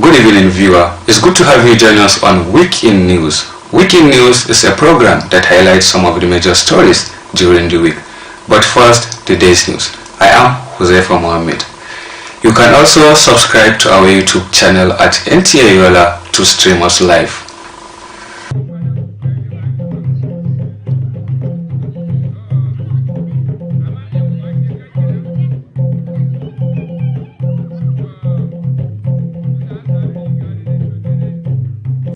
Good evening, viewer. It's good to have you join us on Week in News. Week in News is a program that highlights some of the major stories during the week. But first, the day's news. I am Huzaifa Mohammed. You can also subscribe to our YouTube channel at NTA Yola to stream us live.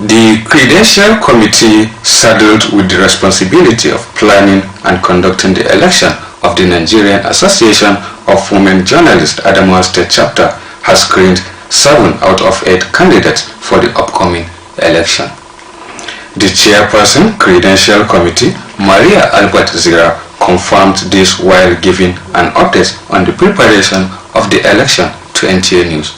The Credential Committee, saddled with the responsibility of planning and conducting the election of the Nigerian Association of Women Journalists Adamawa State Chapter, has screened 7 out of 8 candidates for the upcoming election. The chairperson, Credential Committee, Maria Albert Zira, confirmed this while giving an update on the preparation of the election to NTA News.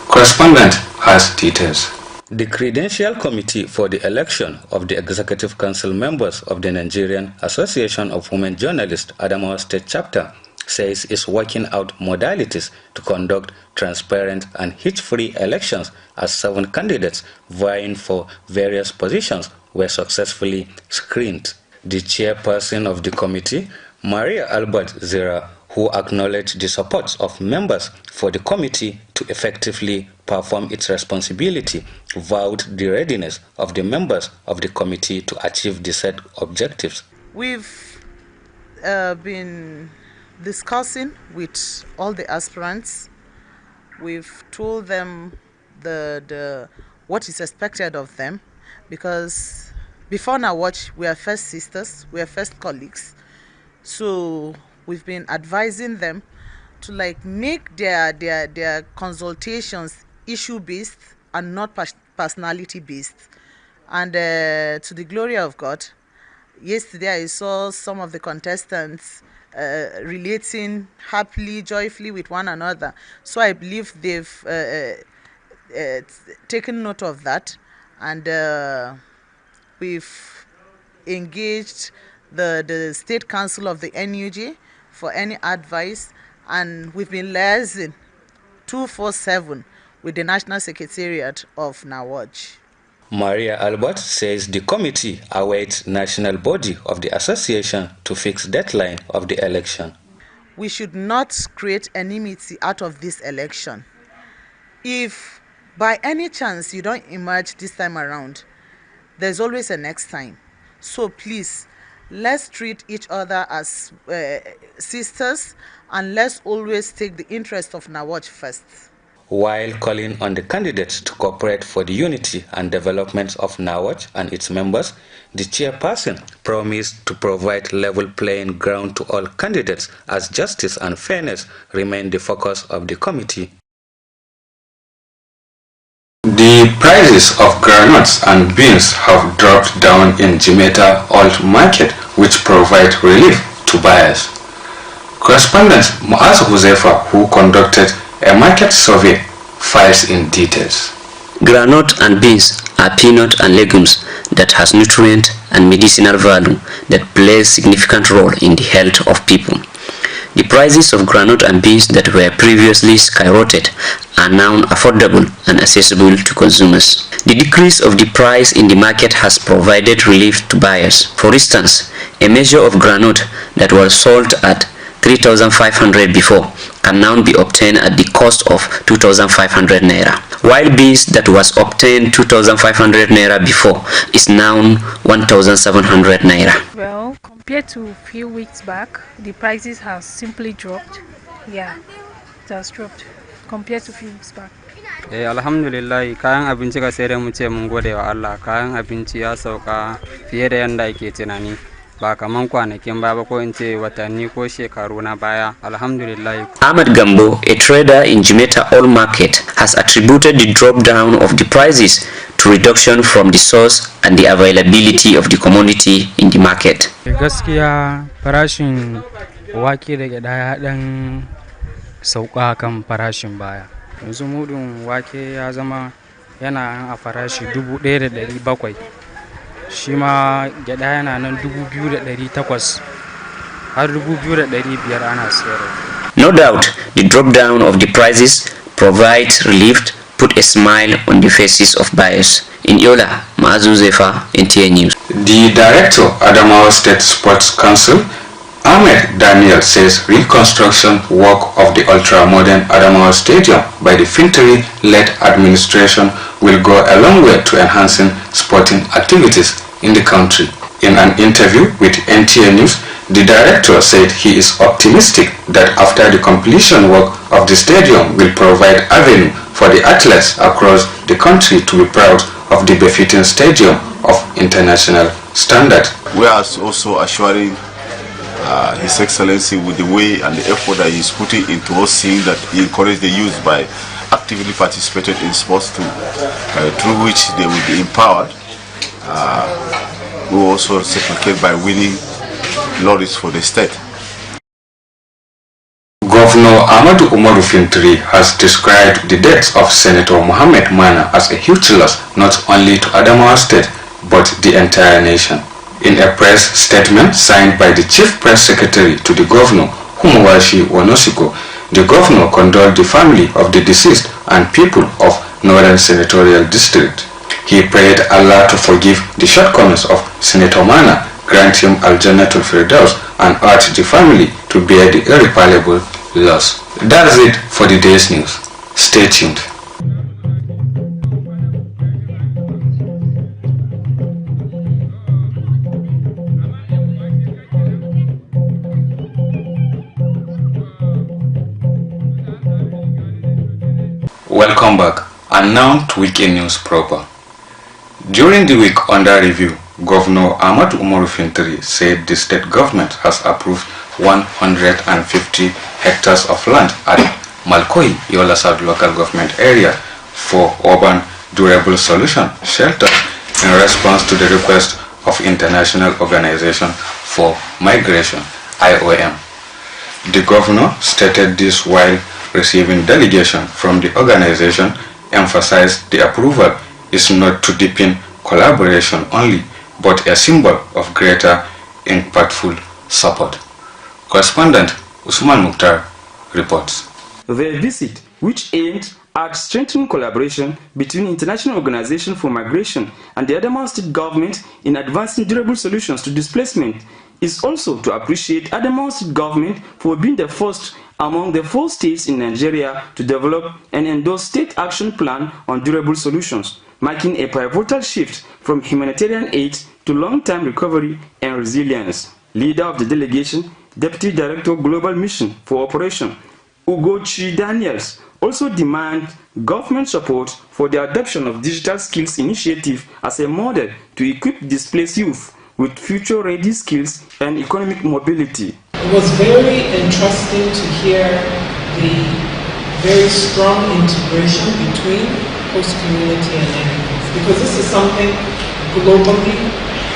Correspondent has details. The Credential Committee for the election of the Executive Council members of the Nigerian Association of Women Journalists Adamawa State Chapter says it's working out modalities to conduct transparent and hitch-free elections as 7 candidates vying for various positions were successfully screened. The chairperson of the committee, Maria Albert Zira, who acknowledged the support of members for the committee to effectively perform its responsibility, vowed the readiness of the members of the committee to achieve the set objectives. We've been discussing with all the aspirants. We've told them what is expected of them, because before NAWAJ, we are first sisters, we are first colleagues. So we've been advising them to make their consultations issue-based and not personality-based. And to the glory of God, yesterday I saw some of the contestants relating happily, joyfully with one another. So I believe they've taken note of that, and we've engaged the State Council of the NUJ for any advice, and we've been liaising 24/7 with the National Secretariat of NAWAJ. Maria Albert says the committee awaits national body of the association to fix deadline of the election. We should not create enmity out of this election. If by any chance you don't emerge this time around, there's always a next time. So please, let's treat each other as sisters, and let's always take the interest of NAWAJ first. While calling on the candidates to cooperate for the unity and development of NAWAJ and its members, the chairperson promised to provide level playing ground to all candidates as justice and fairness remain the focus of the committee. The prices of groundnuts and beans have dropped down in Jimeta Old Market, which provide relief to buyers. Correspondent Muaz Huzaifa, who conducted a market survey, files in details. Groundnut and beans are peanut and legumes that has nutrient and medicinal value that plays significant role in the health of people. The prices of groundnut and beans that were previously skyrocketed are now affordable and accessible to consumers. The decrease of the price in the market has provided relief to buyers. For instance, a measure of groundnut that was sold at 3,500 before can now be obtained at the cost of 2,500 naira, while beans that was obtained 2,500 naira before is now 1,700 naira. Well, compared to a few weeks back, the prices have simply dropped. Yeah, it has dropped compared to a few weeks back. Alhamdulillah, kayan abinci ka sai da mu ce mun gode wa Allah, kayan abinci ya sauka fiye da yanda yake tunani. Ba kaman kwanakin ba ko in ce watanni ko shekaru na baya. Alhamdulillah. Ahmed Gambo, a trader in Jimeta Old Market, has attributed the drop down of the prices to reduction from the source and the availability of the commodity in the market. Gaskiya farashin wake da gyada ya dan sauka kan farashin baya. Yanzu mudun wake ya zama yana a farashi 1,700. Shi ma gyada yana nan 2,800 har 2,500 ana sayarwa. No doubt, the drop down of the prices provides relief put a smile on the faces of buyers. In Yola, Maazu Zefa, NTA News. The director, Adamawa State Sports Council, Ahmed Daniel, says reconstruction work of the ultra-modern Adamawa Stadium by the Fintiri-led administration will go a long way to enhancing sporting activities in the country. In an interview with NTA News, the director said he is optimistic that after the completion work of the stadium will provide avenue for the athletes across the country to be proud of the befitting stadium of international standard. We are also assuring His Excellency with the way and the effort that he is putting into us, seeing that he encouraged the youth by actively participating in sports too, through which they will be empowered. We will also reciprocate by winning lorries for the state. Governor Ahmadu Umaru Fintiri has described the death of Senator Mohammed Mana as a huge loss not only to Adamawa State but the entire nation. In a press statement signed by the Chief Press Secretary to the Governor, Humuwashi Wonosiko, the Governor condoled the family of the deceased and people of Northern Senatorial District. He prayed Allah to forgive the shortcomings of Senator Mana, grant him Al-Jannatul Firdaus, and urged the family to bear the irreparable loss. That's it for the day's news. Stay tuned. Welcome back, and now to weekend news proper. During the week under review, Governor Ahmadu Umaru Fintiri said the state government has approved 150 hectares of land at Malkoi, Yola South local government area for urban durable solution shelters in response to the request of International Organization for Migration, IOM. The governor stated this while receiving delegation from the organization, emphasized the approval is not to deepen collaboration only, but a symbol of greater impactful support. Correspondent Usman Mukhtar reports. The visit, which aimed at strengthening collaboration between International Organization for Migration and the Adamawa State government in advancing durable solutions to displacement, is also to appreciate Adamawa State government for being the first among the 4 states in Nigeria to develop and endorse state action plan on durable solutions, marking a pivotal shift from humanitarian aid to long-term recovery and resilience. Leader of the delegation, Deputy Director Global Mission for Operation, Ugochi Daniels, also demand government support for the adoption of Digital Skills Initiative as a model to equip displaced youth with future-ready skills and economic mobility. It was very interesting to hear the very strong integration between host community and NGOs, because this is something globally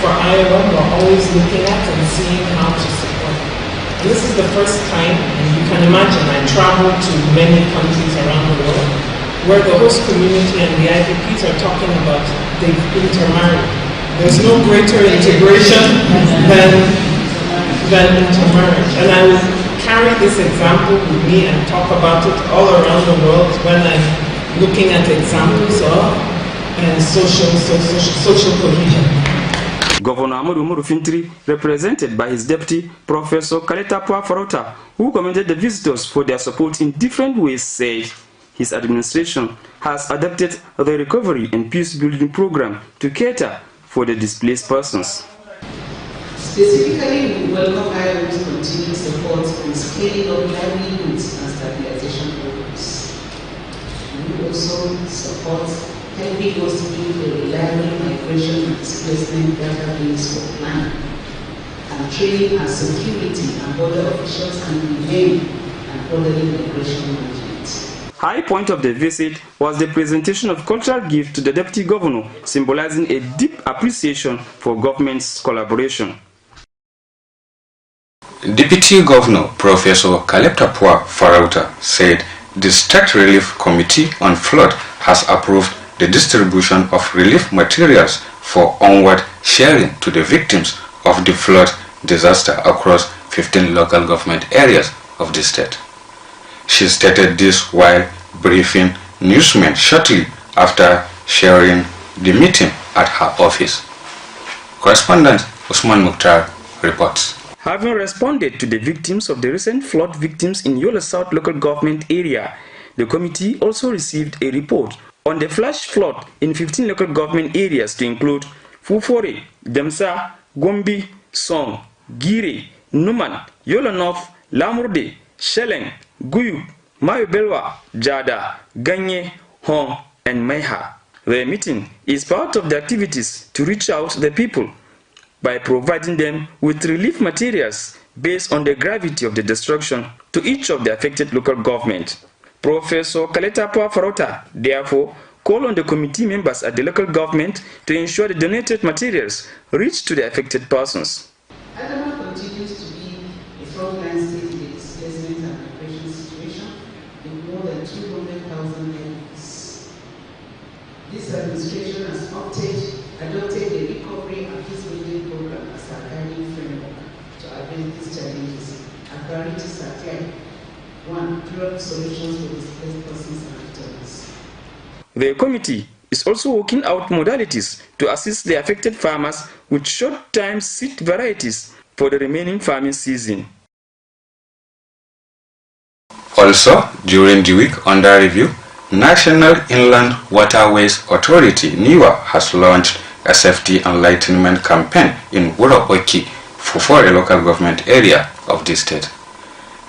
for IOM we're always looking at and seeing how to support. And this is the first time, and you can imagine, I traveled to many countries around the world where the host community and the IDPs are talking about they've intermarried. There's no greater integration than intermarriage. And I will carry this example with me and talk about it all around the world when I'm looking at examples of social cohesion. Governor Ahmadu Umaru Fintiri, represented by his deputy, Professor Kaletapua Farota, who commended the visitors for their support in different ways, said his administration has adopted the Recovery and Peace Building Program to cater for the displaced persons. Specifically, we welcome IOM's continued support in scaling up livelihoods and stabilization programs. We also support helping us to build a reliable migration and displacement database for planning and training and security and border officials and remain and orderly migration management. High point of the visit was the presentation of cultural gift to the Deputy Governor, symbolizing a deep appreciation for government's collaboration. Deputy Governor Professor Kaletapua Farauta said the State Relief Committee on Flood has approved the distribution of relief materials for onward sharing to the victims of the flood disaster across 15 local government areas of the state. She stated this while briefing newsmen shortly after sharing the meeting at her office. Correspondent Usman Mukhtar reports. Having responded to the victims of the recent flood victims in Yola South local government area, the committee also received a report on the flash flood in 15 local government areas to include Fufore, Demsa, Gombe, Song, Gire, Numan, Yola North, Lamurde, Sheleng, Guyu, Mayobelwa, Jada, Ganye, Hong, and Maiha. The meeting is part of the activities to reach out to the people by providing them with relief materials based on the gravity of the destruction to each of the affected local government. Professor Kaleta Farota therefore called on the committee members at the local government to ensure the donated materials reach to the affected persons. Adama continues to be a frontline state in the displacement and migration situation with more than 200,000 members. This administration has adopted the recovery and peace-building program as a guiding framework to address these challenges. Our priorities are clear. 1. Durable solutions for displaced persons and returns. The committee is also working out modalities to assist the affected farmers with short-time seed varieties for the remaining farming season. Also, during the week under review, National Inland Waterways Authority (NIWA) has launched a safety enlightenment campaign in Wuroboki, Fufore local government area of the state.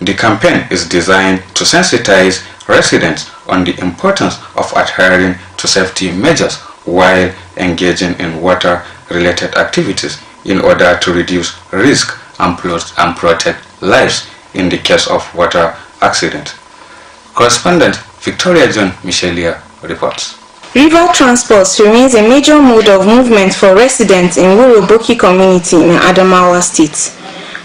The campaign is designed to sensitize residents on the importance of adhering to safety measures while engaging in water-related activities in order to reduce risk and protect lives in the case of water accident. Correspondent Victoria John Michelia reports. River transport remains a major mode of movement for residents in Wuroboki community in Adamawa State.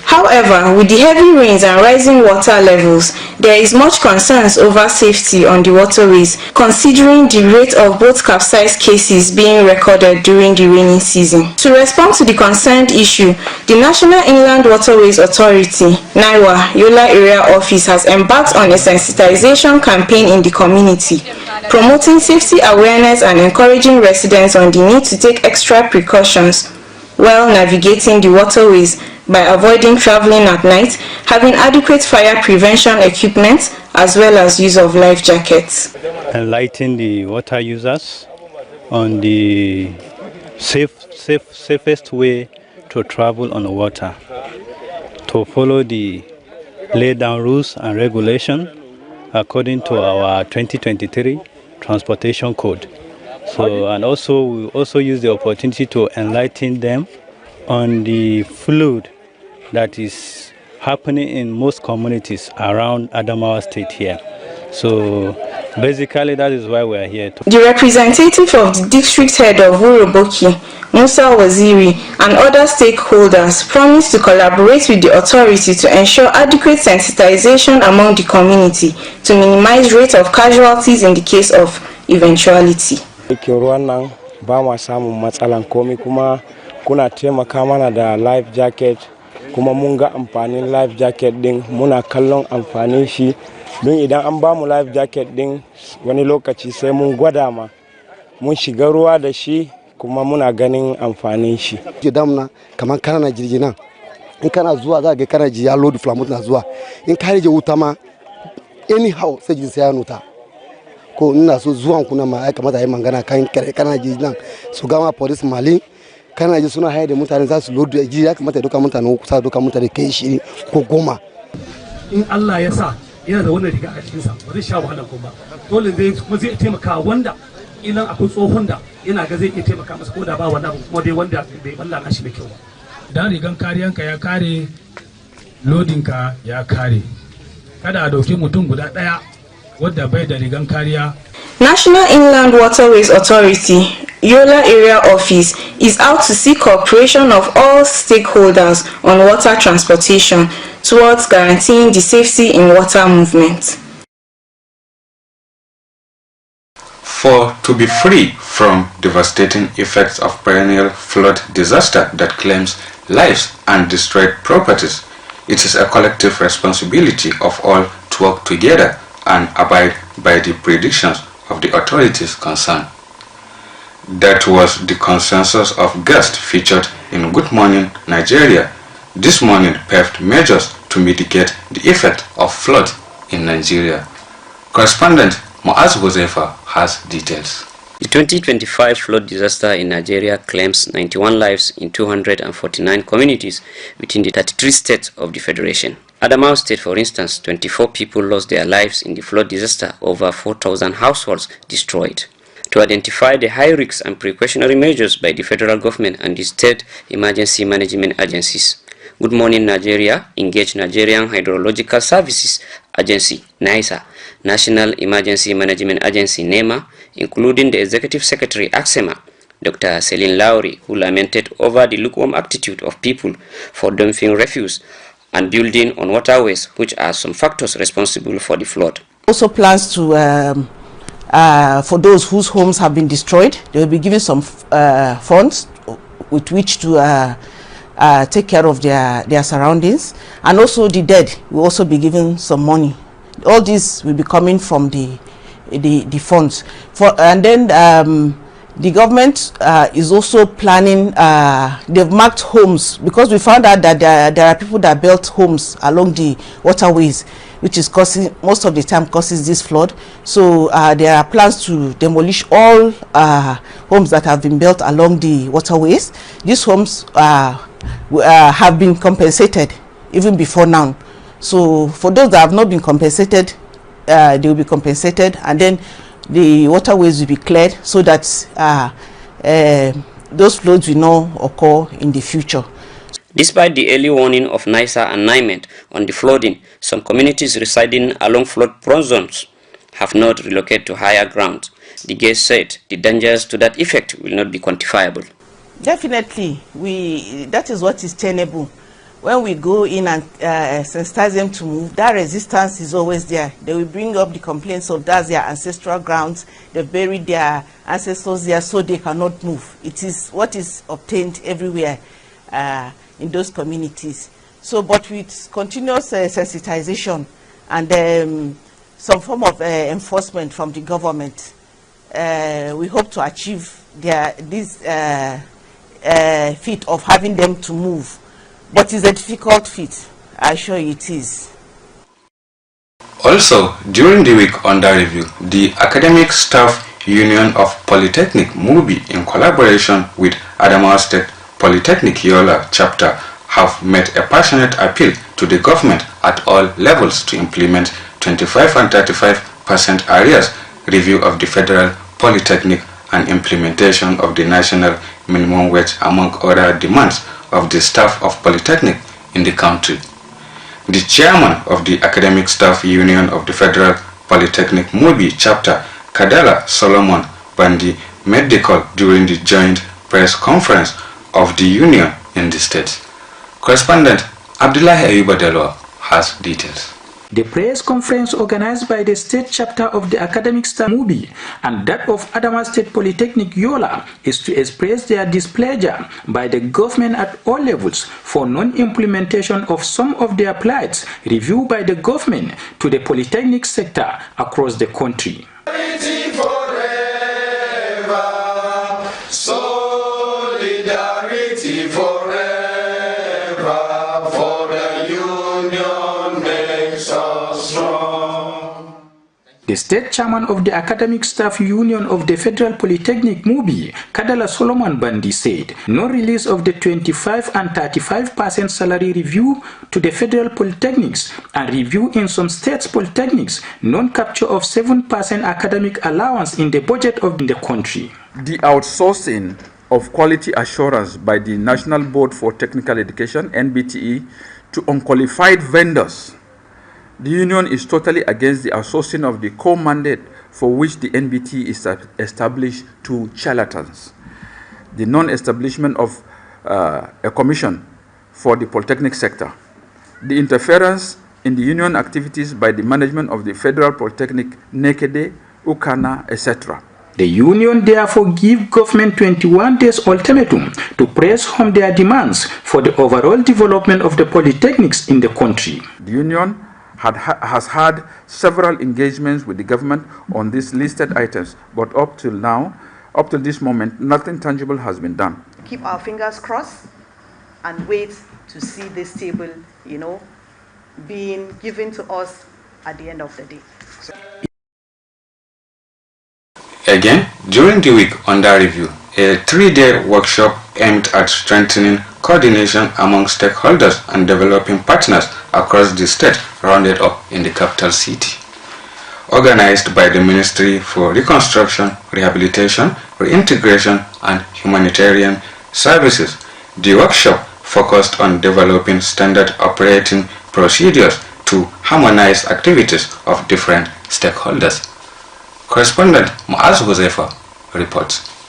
However, with the heavy rains and rising water levels, there is much concerns over safety on the waterways, considering the rate of both capsized cases being recorded during the rainy season. To respond to the concerned issue, the National Inland Waterways Authority (NIWA) Yola Area Office has embarked on a sensitization campaign in the community, promoting safety awareness and encouraging residents on the need to take extra precautions while navigating the waterways by avoiding traveling at night, having adequate fire prevention equipment, as well as use of life jackets. Enlighten the water users on the safest way to travel on the water, to follow the laid down rules and regulations according to our 2023 Transportation Code. And also we also use the opportunity to enlighten them on the flood that is happening in most communities around Adamawa State here. So basically that is why we are here. The representative of the district head of Wuroboki, Musa Waziri, and other stakeholders promised to collaborate with the authority to ensure adequate sensitization among the community to minimize rate of casualties in the case of eventuality. Kuna taimaka mana da life jacket, kuma mun ga amfanin life jacket din, muna kallon amfanin shi don idan an ba mu life jacket din wani lokaci sai mun gwada ma mun shiga ruwa da shi kuma muna ganin amfanin shi. Damna kaman kana jirgi nan in kana zuwa za ga kana ji ya load flamut na zuwa in ka rije wuta ma anyhow sai jin sai ya nuta ko ina so zuwan kuna ma ai kamata ai mangana kan kare kana ji nan su ga ma police mali kana ji suna haye da mutane za su lodu ji ya kamata duka mutane kusa duka mutane kai shi ko goma. In Allah ya sa yana da wannan riga a cikin sa ba zai sha wahala ko ba dole zai kuma zai taimaka wanda idan akwai tsohon da yana ga zai iya taimaka masa ko da ba wannan kuma dai wanda bai balla kashi da kyau ba. Dan rigan kariyanka ya kare lodinka ya kare kada a dauki mutum guda daya wadda bai da rigan kariya. National Inland Waterways Authority Yola Area Office is out to seek cooperation of all stakeholders on water transportation towards guaranteeing the safety in water movement. For to be free from devastating effects of perennial flood disaster that claims lives and destroyed properties, it is a collective responsibility of all to work together and abide by the predictions of the authorities concerned. That was the consensus of guests featured in Good Morning Nigeria. This morning paved measures to mitigate the effect of flood in Nigeria. Correspondent Muaz Bozefa has details. The 2025 flood disaster in Nigeria claims 91 lives in 249 communities within the 33 states of the Federation. Adamawa State, for instance, 24 people lost their lives in the flood disaster, over 4,000 households destroyed. To identify the high risks and precautionary measures by the federal government and the state emergency management agencies, Good Morning Nigeria engaged Nigerian Hydrological Services Agency, NISA, National Emergency Management Agency, NEMA, including the Executive Secretary, AXEMA, Dr. Celine Lowry, who lamented over the lukewarm attitude of people for dumping refuse and building on waterways, which are some factors responsible for the flood. Also plans to, for those whose homes have been destroyed, they will be given some funds with which to take care of their surroundings, and also the dead will also be given some money. All this will be coming from the funds. And then the government is also planning, they've marked homes, because we found out that there are people that built homes along the waterways, which is causing, most of the time causes this flood. So there are plans to demolish all homes that have been built along the waterways. These homes have been compensated even before now. So for those that have not been compensated, they will be compensated, and then the waterways will be cleared so that those floods will not occur in the future. Despite the early warning of NISA and NIMET on the flooding, some communities residing along flood-prone zones have not relocated to higher ground. The guest said the dangers to that effect will not be quantifiable. Definitely, that is what is tenable. When we go in and sensitize them to move, that resistance is always there. They will bring up the complaints of that's their ancestral grounds. They buried their ancestors there, so they cannot move. It is what is obtained everywhere in those communities. So, but with continuous sensitization and some form of enforcement from the government, we hope to achieve this feat of having them to move. But it's a difficult feat, I assure you it is. Also, during the week under review, the Academic Staff Union of Polytechnic, MUBI, in collaboration with Adamawa State Polytechnic Yola chapter, have made a passionate appeal to the government at all levels to implement 25 and 35% arrears review of the Federal Polytechnic and implementation of the national minimum wage, among other demands of the staff of Polytechnic in the country. The chairman of the Academic Staff Union of the Federal Polytechnic MUBI chapter, Kadala Solomon Bandi, made the call during the joint press conference of the union in the state. Correspondent Abdullahi Ayuba has details. The press conference organized by the state chapter of the Academic Staff MUBI and that of Adamawa State Polytechnic Yola is to express their displeasure by the government at all levels for non-implementation of some of their plights reviewed by the government to the polytechnic sector across the country. Solidarity forever, for the union makes us strong. The state chairman of the Academic Staff Union of the Federal Polytechnic MUBI, Kadala Solomon Bandi, said no release of the 25 and 35% salary review to the federal polytechnics and review in some states polytechnics, non-capture of 7% academic allowance in the budget of the country. The outsourcing of quality assurance by the National Board for Technical Education, NBTE, to unqualified vendors. The union is totally against the outsourcing of the core mandate for which the NBTE is established to charlatans. The non-establishment of a commission for the polytechnic sector. The interference in the union activities by the management of the Federal Polytechnic, Nekede, Ukana, etc. The union therefore give government 21 days ultimatum to press home their demands for the overall development of the polytechnics in the country. The union has had several engagements with the government on these listed items, but up till this moment, nothing tangible has been done. Keep our fingers crossed and wait to see this table, being given to us at the end of the day. Again, during the week under review, a 3-day workshop aimed at strengthening coordination among stakeholders and developing partners across the state rounded up in the capital city. Organized by the Ministry for Reconstruction, Rehabilitation, Reintegration and Humanitarian Services, the workshop focused on developing standard operating procedures to harmonize activities of different stakeholders. Correspondent Muaz Huzaifa reports.